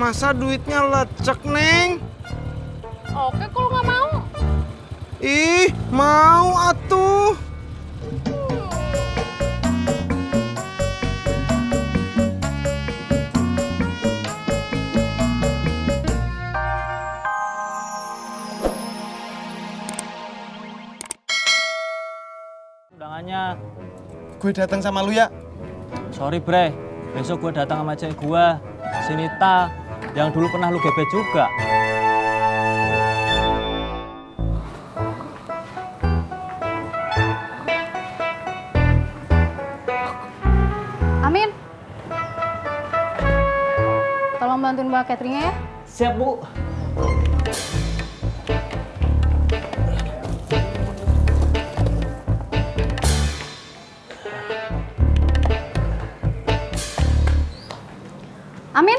Masa duitnya lecek, Neng? Oke, kalau nggak mau. Ih, mau atuh. Undangannya. Gue datang sama lu ya. Sorry bre, besok gue datang sama cewek gue, si Nita, yang dulu pernah lu gebet juga. Amin. Tolong bantuin bawa cateringnya ya. Siap bu. Amin,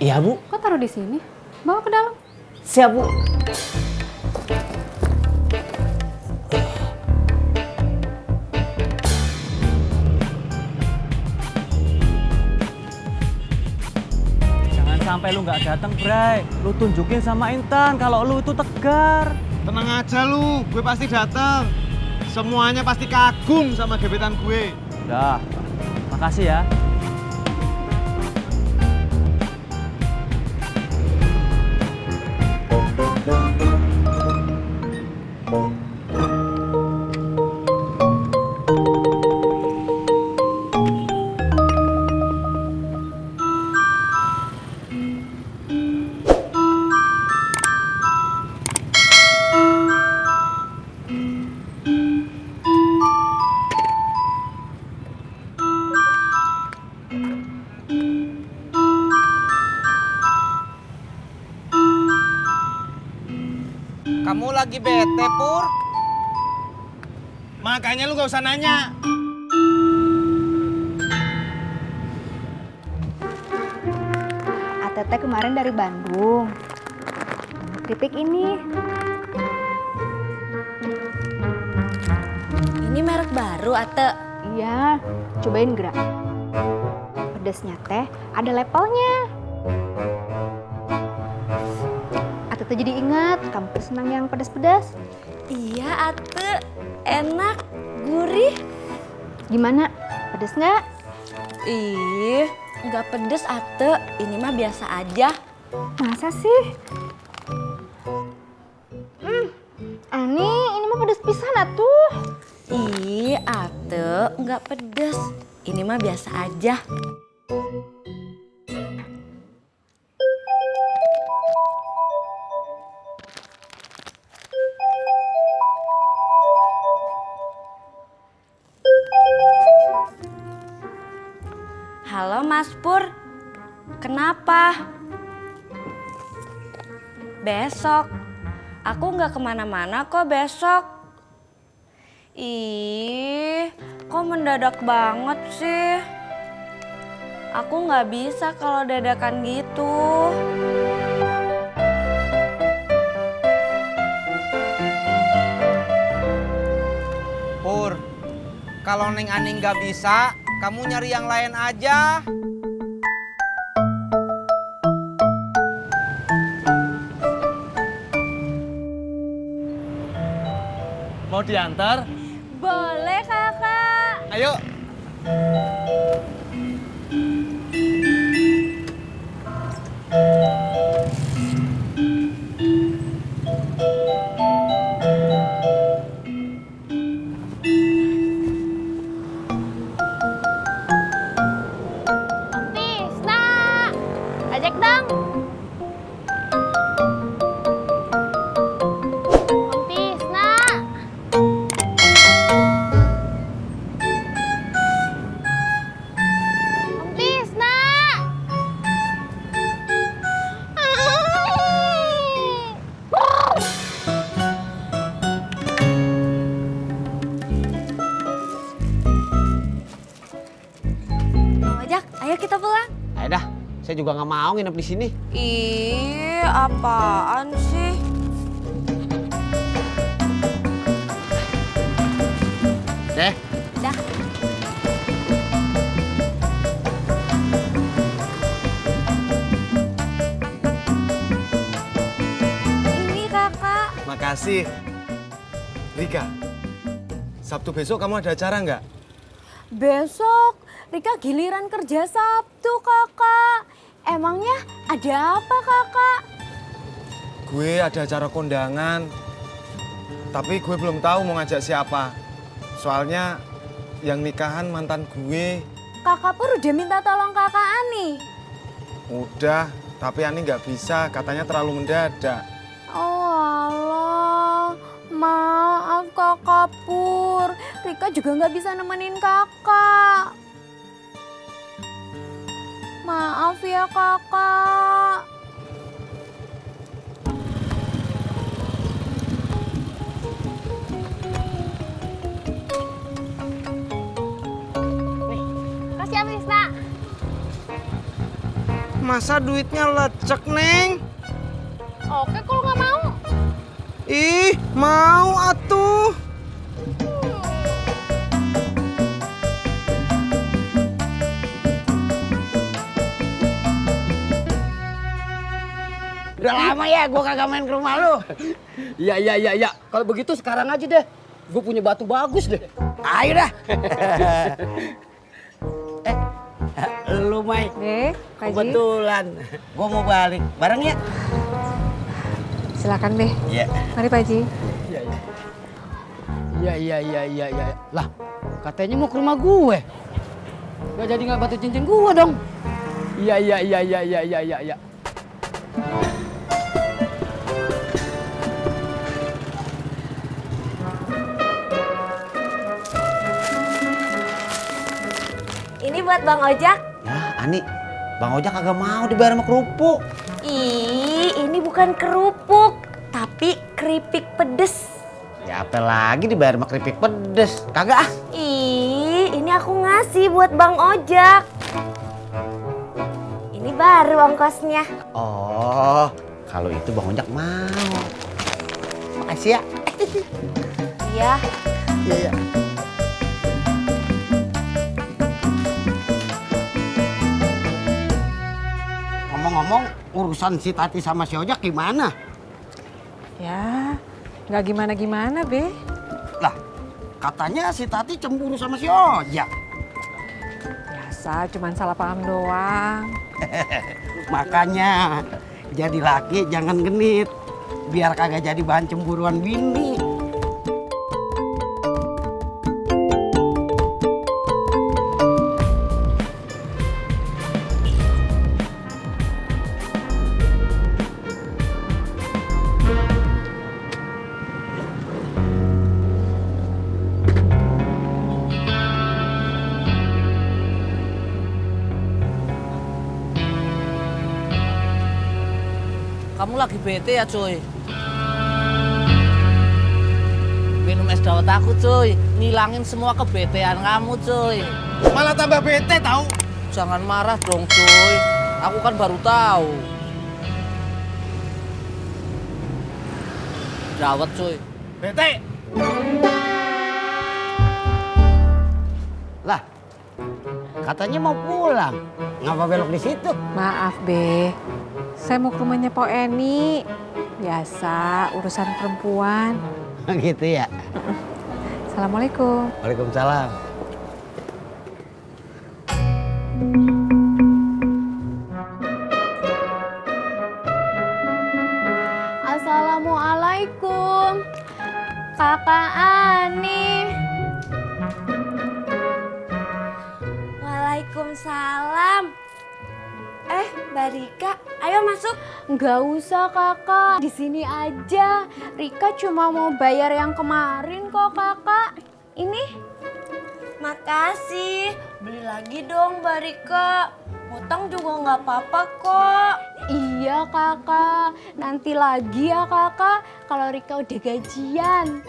Iya bu. kok taruh di sini? Bawa ke dalam. Siap bu. Jangan sampai lu nggak datang, Bray. Lu tunjukin sama Intan kalau lu itu tegar. Tenang aja lu, gue pasti datang. Semuanya pasti kagum sama gebetan gue. Udah, makasih ya. Kamu lagi bete, Pur? Makanya lu gak usah nanya. ATT kemarin dari Bandung. Keripik ini. Ini merek baru, Ate. Iya, cobain gerak. Pedesnya teh ada levelnya. ATT jadi ingat, kamu tuh senang yang pedas-pedas. Iya, Ate. Enak, gurih. Gimana? Pedes nggak? Ih, nggak pedes, Ate. Ini mah biasa aja. Masa sih? Ani, ini mah pedes pisan atuh. Ih, Ate, nggak pedes. Ini mah biasa aja. Halo Mas Pur, kenapa? Besok, aku nggak kemana-mana kok besok. Ih, kok mendadak banget sih? Aku nggak bisa kalau dadakan gitu. Pur, kalau Neng Ani nggak bisa, kamu nyari yang lain aja. Mau diantar? Boleh kakak. Ayo. Tisna, ajak dong. Tisna. Tisna. Bang Ojak, ayo kita pulang. Ayo dah, saya juga nggak mau nginep di sini. Ih, apaan sih? Deh. Dah. kasih. Rika, Sabtu besok kamu ada acara nggak? Besok Rika giliran kerja Sabtu, Kakak. Emangnya ada apa, Kakak? Gue ada acara kondangan. Tapi gue belum tahu mau ngajak siapa. Soalnya yang nikahan mantan gue. Kakak Pur udah minta tolong Kakak Ani. Udah, tapi Ani nggak bisa. Katanya terlalu mendadak. Oh alah, maaf Kakak Pur. Rika juga nggak bisa nemenin Kakak. Maaf ya Kakak. Kasih ya Prisna. Masa duitnya lecek, Neng? Oke kalau nggak mau. Ih, mau atuh. Udah lama ya gua kagak main ke rumah lu. Iya. Kalau begitu sekarang aja deh. Gue punya batu bagus deh. Ayo dah. Lu Mai. Pak Ji. Kebetulan. Gua mau balik. Bareng ya? Silakan deh. Iya. Mari Pak Ji. Iya. Lah, katanya mau ke rumah gue. Gak jadi nggak batu cincin gue dong. Iya. Ini buat Bang Ojak. Ya, Ani, Bang Ojak kagak mau dibayar sama kerupuk. Ih, ini bukan kerupuk, tapi keripik pedes. Ya apa lagi dibayar sama keripik pedes? Kagak ah. Ih, ini aku ngasih buat Bang Ojak. Ini baru ongkosnya. Oh, kalau itu Bang Ojak mau. Makasih ya. Iya. Iya. Ngomong-ngomong, urusan si Tati sama si Ojak gimana? Ya, nggak gimana-gimana, Be. Lah, katanya si Tati cemburu sama si Ojak. Biasa, cuman salah paham doang. Makanya, jadi laki jangan genit. Biar kagak jadi bahan cemburuan bini. Kamu lagi bete ya, cuy? Minum es dawet aku, cuy. Ngilangin semua kebetean kamu, cuy. Malah tambah bete tahu. Jangan marah dong, cuy. Aku kan baru tahu. Dawet, cuy. Bete. Lah, katanya mau pulang. Ngapa belok di situ? Maaf, Be. Saya mau ke rumahnya Po Eni. Biasa, urusan perempuan. Gitu ya. Assalamualaikum. Waalaikumsalam. Assalamualaikum, Kakak Ani. Waalaikumsalam. Mbak Rika, ayo masuk. Nggak usah Kakak, di sini aja. Rika cuma mau bayar yang kemarin kok Kakak. Ini. Makasih. Beli lagi dong Mbak Rika. Utang juga nggak apa-apa kok. Iya Kakak, nanti lagi ya Kakak kalau Rika udah gajian.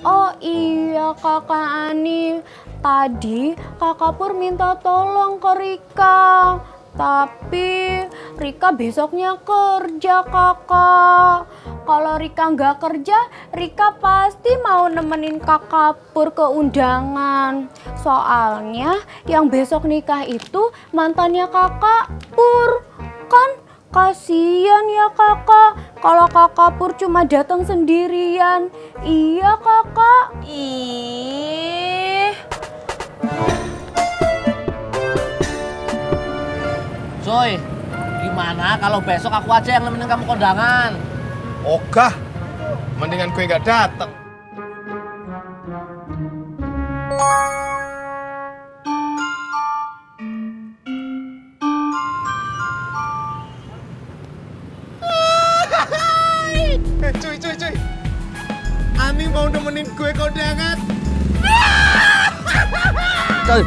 Oh iya Kakak Ani, tadi Kakak Pur minta tolong ke Rika. Tapi Rika besoknya kerja Kakak. Kalau Rika nggak kerja, Rika pasti mau nemenin Kakak Pur ke undangan. Soalnya yang besok nikah itu mantannya Kakak Pur. Kan Kasian ya kakak, kalau kakak Pur cuma datang sendirian. Iya kakak. Ih. Soy, gimana kalau besok aku aja yang nemenin kamu kondangan? Ogah, mendingan gue nggak datang. Cuy. Ani mau nemenin gue kondangan. Coy.